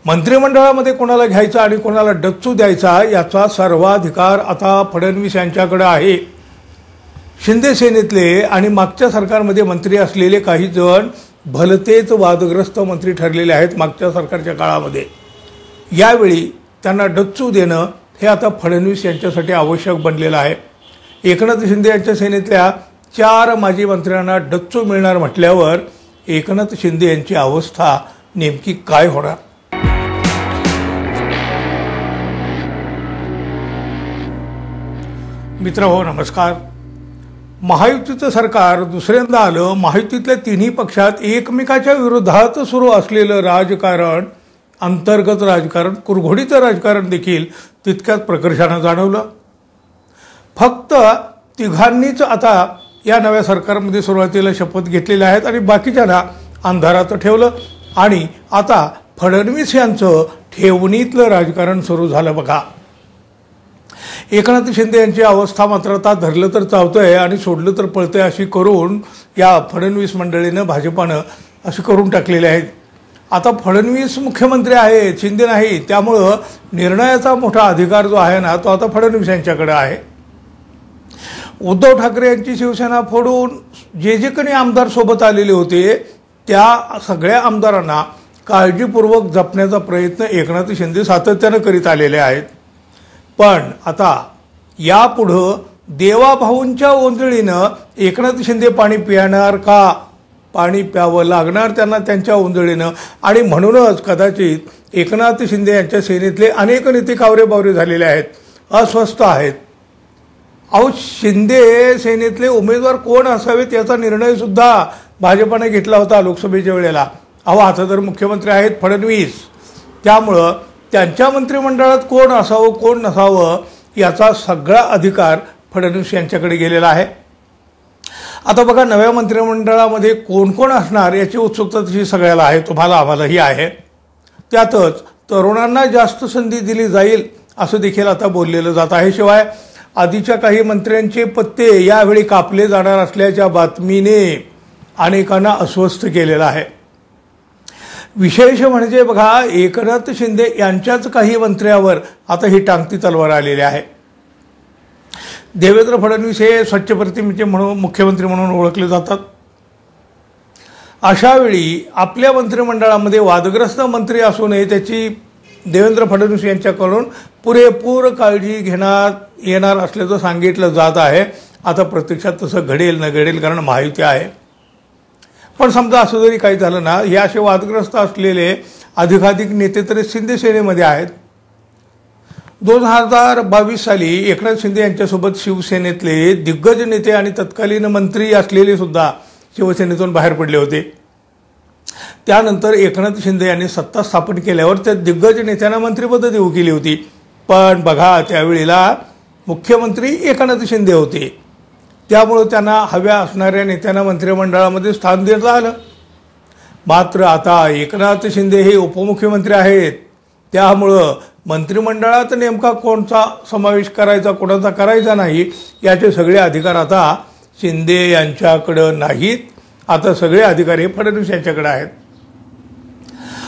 मंत्रिमंडळामध्ये कोणाला घ्यायचा आणि कोणाला डच्चू द्यायचा याचा सर्वाधिकार आता फडणवीस यांच्याकडे आहे। शिंदे सेनेतले आणि मागच्या सरकारमध्ये मंत्री असलेले काही जण भलतेच वादग्रस्त मंत्री ठरलेले आहेत मागच्या सरकारच्या काळामध्ये। यावेळी त्यांना डच्चू देणं हे आता फडणवीस यांच्यासाठी आवश्यक बनलेलं आहे। एकनाथ शिंदे यांच्या सेनेतल्या 4 माजी मंत्र्यांना डच्चू मिळणार म्हटल्यावर एकनाथ शिंदे यांची अवस्था नेमकी काय होणार? मित्रहो नमस्कार। महायुतीचं सरकार दुसऱ्यांदा आलं। महायुतीतल्या तिन्ही पक्षात एकमेकाच्या विरोधात सुरू असलेलं राजकारण, अंतर्गत राजकारण, कुरघोडीचं राजकारण देखील तितक्याच प्रकर्षानं जाणवलं। फक्त तिघांनीच आता या नव्या सरकारमध्ये सुरुवातीला शपथ घेतलेल्या आहेत आणि बाकीच्यांना अंधारात ठेवलं आणि आता फडणवीस यांचं ठेवणीतलं राजकारण सुरू झालं बघा। एकनाथ शिंदे यांची अवस्था मात्र आता धरलं तर चावतंय आणि सोडलं तर पळतंय अशी करून या फडणवीस मंडळीनं, भाजपानं अशी करून टाकलेले आहेत। आता फडणवीस मुख्यमंत्री आहेत, शिंदे नाही, त्यामुळं निर्णयाचा मोठा अधिकार जो आहे ना तो आता फडणवीस यांच्याकडे आहे। उद्धव ठाकरे यांची शिवसेना फोडून जे कोणी आमदार सोबत आलेले होते त्या सगळ्या आमदारांना काळजीपूर्वक जपण्याचा प्रयत्न एकनाथ शिंदे सातत्यानं करीत आलेले आहेत। पण आता यापुढं देवाभाऊंच्या ओंजळीनं एकनाथ शिंदे पाणी पिणार का? पाणी प्यावं लागणार त्यांना त्यांच्या ओंजळीनं। आणि म्हणूनच कदाचित एकनाथ शिंदे यांच्या सेनेतले अनेक नेते कावरेबावरे झालेले आहेत, अस्वस्थ आहेत। अहो, शिंदे सेनेतले उमेदवार कोण असावेत याचा निर्णय सुद्धा भाजपाने घेतला होता लोकसभेच्या वेळेला। अहो, आता तर मुख्यमंत्री आहेत फडणवीस, त्यामुळं त्यांच्या मंत्रिमंडळात कोण असावं कोण नसावं याचा सगळा अधिकार फडणवीस यांच्याकडे गेलेला आहे। आता बघा, नव्या मंत्रिमंडळामध्ये कोण कोण असणार याची उत्सुकता तशी सगळ्याला आहे, तुम्हाला आम्हालाही आहे। त्यातच तरुणांना जास्त संधी दिली जाईल असं देखील आता बोललेलं जात आहे। शिवाय आधीच्या काही मंत्र्यांचे पत्ते यावेळी कापले जाणार असल्याच्या बातमीने अनेकांना अस्वस्थ केलेलं आहे। विशेष म्हणजे बघा, एकनाथ शिंदे यांच्याच काही मंत्र्यावर आता ही टांगती तलवार आलेली आहे। देवेंद्र फडणवीस हे स्वच्छ प्रतिमेचे मुख्यमंत्री म्हणून ओळखले जातात। अशा वेळी आपल्या मंत्रिमंडळामध्ये वादग्रस्त मंत्री असू नये त्याची देवेंद्र फडणवीस यांच्याकडून पुरेपूर काळजी घेण्यात येणार असल्याचं सांगितलं जात आहे। आता प्रत्यक्षात तसं घडेल न घडेल, कारण महायुती आहे। पण समजा असं जरी काही झालं ना, हे असे वादग्रस्त असलेले अधिकाधिक नेते तरी शिंदे सेनेमध्ये आहेत। 2022 साली एकनाथ शिंदे यांच्यासोबत शिवसेनेतले दिग्गज नेते आणि तत्कालीन मंत्री असलेले सुद्धा शिवसेनेतून बाहेर पडले होते। त्यानंतर एकनाथ शिंदे यांनी सत्ता स्थापन केल्यावर त्या दिग्गज नेत्यांना मंत्रिपद देऊ केली होती। पण बघा, त्यावेळेला मुख्यमंत्री एकनाथ शिंदे होते, त्यामुळं त्यांना हव्या असणाऱ्या नेत्यांना मंत्रिमंडळामध्ये स्थान देण्यात आलं। मात्र आता एकनाथ शिंदे हे उपमुख्यमंत्री आहेत, त्यामुळं मंत्रिमंडळात नेमका कोणता समावेश करायचा कोणाचा करायचा नाही याचे सगळे अधिकार आता शिंदे यांच्याकडं नाहीत। आता सगळे अधिकार हे फडणवीस यांच्याकडे आहेत।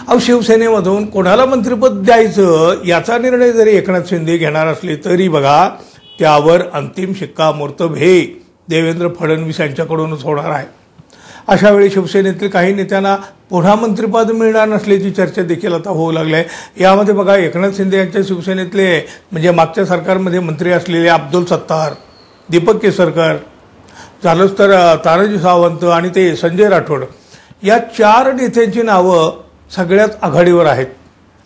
अहो, शिवसेनेमधून कोणाला मंत्रिपद द्यायचं याचा निर्णय जरी एकनाथ शिंदे घेणार असले तरी बघा, त्यावर अंतिम शिक्कामोर्तब हे देवेंद्र फडणवीस यांच्याकडूनच होणार आहे। अशा वेळी शिवसेनेतील काही नेत्यांना पुन्हा मंत्रिपद मिळणार नसल्याची चर्चा देखील आता होऊ लागली आहे। यामध्ये बघा, एकनाथ शिंदे यांच्या शिवसेनेतले म्हणजे मागच्या सरकारमध्ये मंत्री असलेले अब्दुल सत्तार, दीपक केसरकर, झालंच तर तानाजी सावंत आणि ते संजय राठोड या 4 नेत्यांची नावं सगळ्यात आघाडीवर आहेत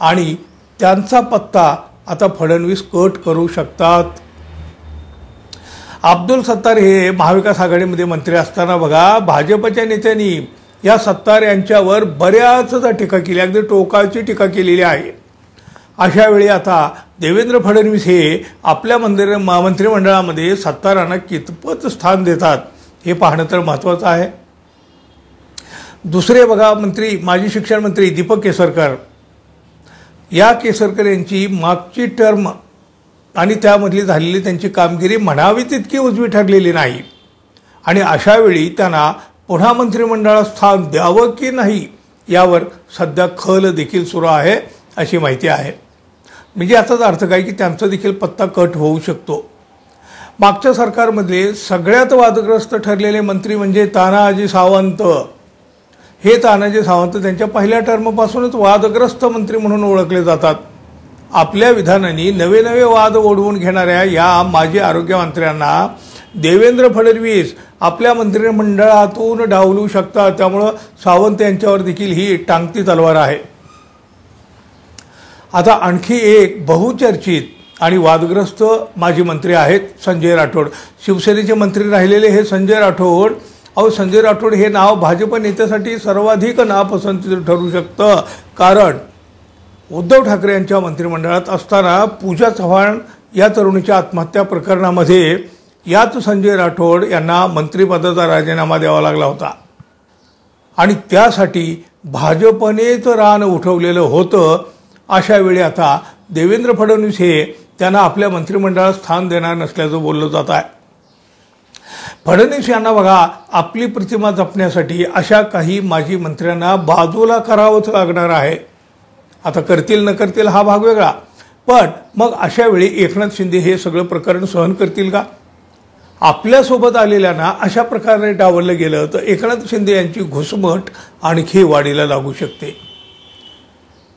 आणि त्यांचा पत्ता आता फडणवीस कट करू शकतात। अब्दुल सत्तार हे महाविकास आघाडीमध्ये मंत्री असताना बघा, भाजपच्या नेत्यांनी या सत्तार यांच्यावर बऱ्याचदा टीका केली, अगदी टोकाची टीका केलेली आहे। अशा वेळी आता देवेंद्र फडणवीस हे आपल्या मंत्रिमंडळामध्ये सत्तारांना कितपत स्थान देतात हे पाहणं तर महत्त्वाचं आहे। दुसरे बघा, माजी शिक्षण मंत्री दीपक केसरकर, या केसरकर यांची मागची टर्म आणि त्यामधली झालेली त्यांची कामगिरी म्हणावी तितकी उजवी ठरलेली नाही आणि अशा वेळी त्यांना पुन्हा मंत्रिमंडळात स्थान द्यावं की नाही यावर सध्या खल देखील सुरू आहे अशी माहिती आहे. म्हणजे याचाच अर्थ काय की त्यांचा देखील पत्ता कट होऊ शकतो. मागच्या सरकारमध्ये सगळ्यात वादग्रस्त ठरलेले मंत्री म्हणजे तानाजी सावंत. हे तानाजी सावंत त्यांच्या पहिल्या टर्मपासूनच वादग्रस्त मंत्री म्हणून ओळखले जातात. आपल्या विधानांनी नवे नवे वाद ओढवून घेणाऱ्या या माजी आरोग्य मंत्र्यांना देवेंद्र फडणवीस आपल्या मंत्रिमंडळातून डावलू शकतात. त्यामुळं सावंत यांच्यावर देखील ही टांगती तलवार आहे. आता आणखी एक बहुचर्चित आणि वादग्रस्त माजी मंत्री आहेत संजय राठोड. शिवसेनेचे मंत्री राहिलेले हे संजय राठोड. संजय राठोड हे नाव भाजप नेत्यासाठी सर्वाधिक नापसंतीचं ठरू शकतं. कारण उद्धव ठाकरे यांच्या मंत्रिमंडळात असताना पूजा चव्हाण या तरुणीच्या आत्महत्या प्रकरणामध्ये याच संजय राठोड यांना मंत्रिपदाचा राजीनामा द्यावा लागला होता आणि त्यासाठी भाजपनेच रान उठवलेलं होतं. अशा वेळी आता देवेंद्र फडणवीस हे त्यांना आपल्या मंत्रिमंडळात स्थान देणार नसल्याचं बोललं जात आहे. फडणवीस यांना बघा आपली प्रतिमा जपण्यासाठी अशा काही माजी मंत्र्यांना बाजूला करावंच लागणार आहे. आता करतील न करतील हा भाग वेगळा, पण मग अशा वेळी एकनाथ शिंदे हे सगळं प्रकरण सहन करतील का? आपल्यासोबत आलेल्यांना अशा प्रकारे डावललं गेलं तर एकनाथ शिंदे यांची घुसमट आणखी वाढीला लागू शकते.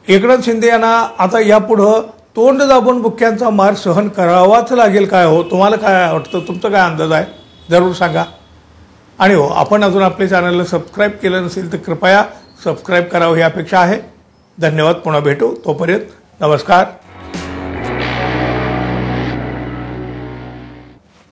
एकनाथ शिंदे यांना आता यापुढं तोंड दाबून बुक्क्यांचा मार सहन करावाच लागेल काय हो? तुम्हाला काय वाटतं? तुमचा काय अंदाज आहे? जरूर सांगा. आणि हो, आपण अजून आपल्या चॅनलला सबस्क्राईब केलं नसेल तर कृपया सबस्क्राईब करावं ही अपेक्षा आहे. धन्यवाद. पुन्हा भेटू. तोपर्यंत नमस्कार.